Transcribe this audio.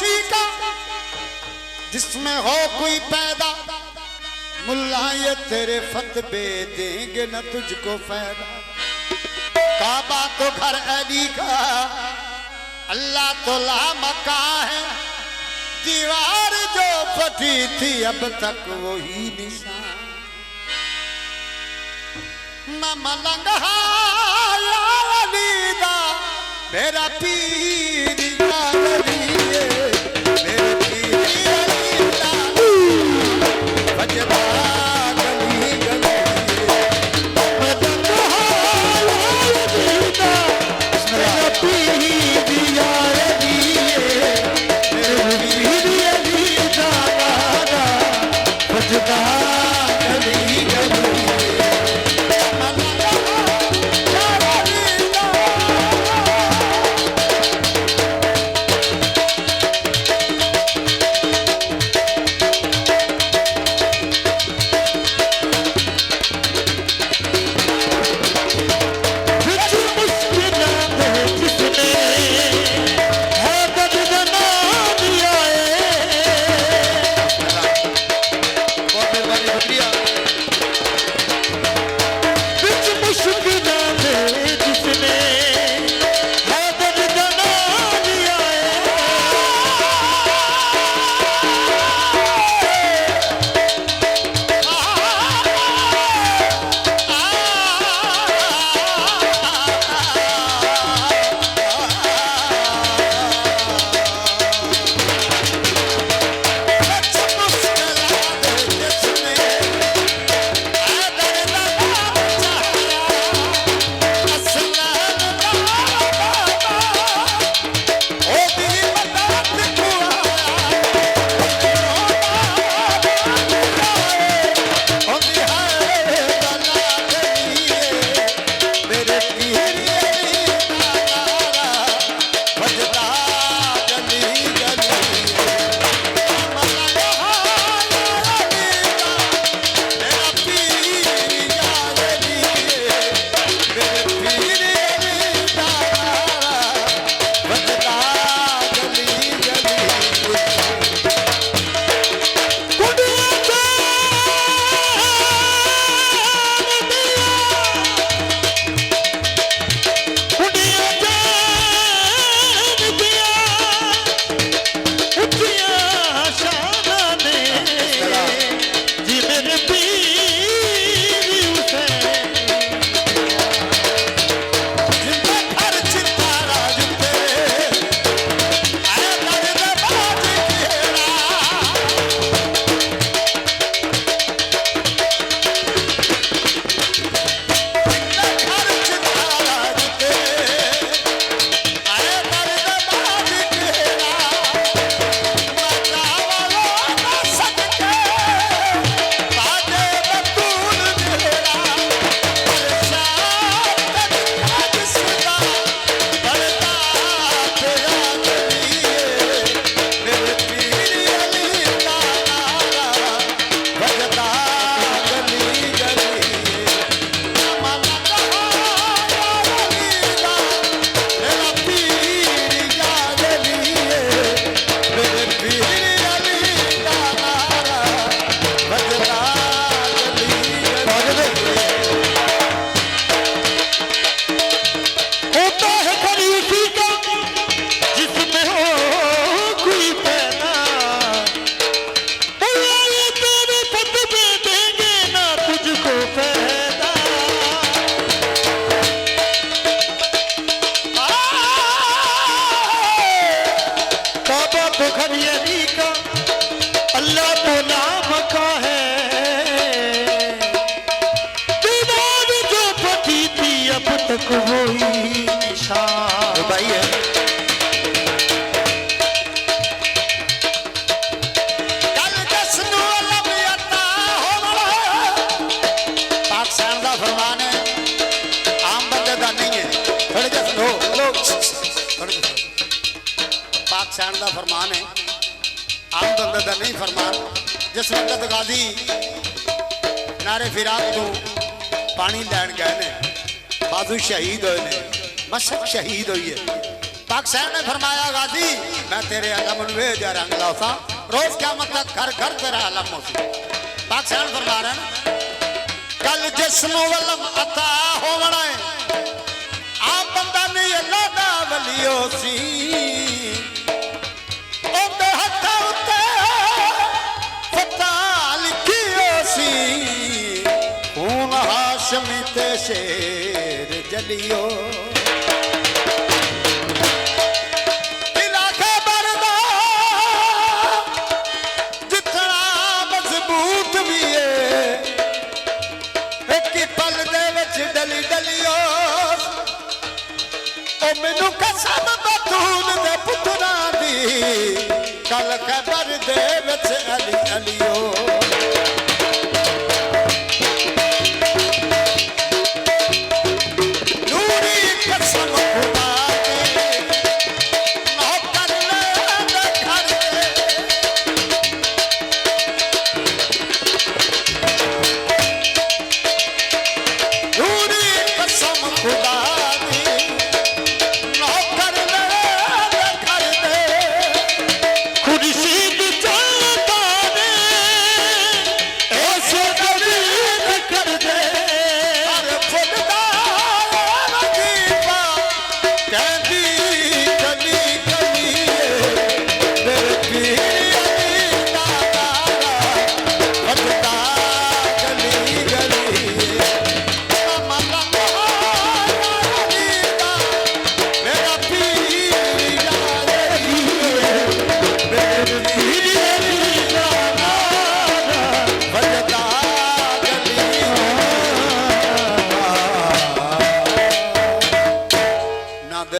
उसी का जिसमें हो कोई पैदा, मुल्ला ये तेरे फतवे देंगे न तुझको फायदा। काबा तो घर अली का, अल्लाह तो लामका है, दीवार जो फटी थी अब तक वही निशान। मैं मलंग दा मेरा पीर यादरिए, मेरे पीर अलीदा बजदा गली गली। मलंग यादरिदा मेरा पीर यादरिए, मेरे पीर अलीदा बजदा गली गली। पाकिस्तान का फरमान है, आम बंदे का नहीं फरमान। जिस वक्त गाजी नारे फिराक तो पानी लैन गए ने, बाजू शहीद होए ने, मशक शहीद हुई है, पाक हुसैन ने फरमाया गाजी मैं तेरे अलम वेज रंग लासा रोज क़यामत तक घर घर तेरा अलम हो सी। पाक हुसैन फरमा रहे हैं कल जिसनों अलम अता होवना है आप बंदा नहीं अल्लाह दा वलियो सी ओंदे हत्था उत्ते फतह लिखियो सी खून हाशमी ते शेर जलियो इलाके बरदा जितना मजबूत भी है एक पल दे विच डली डलियो ओ मैनू कसम बतूल दे पुत्रा दी कल खबर दे विच अली अलियो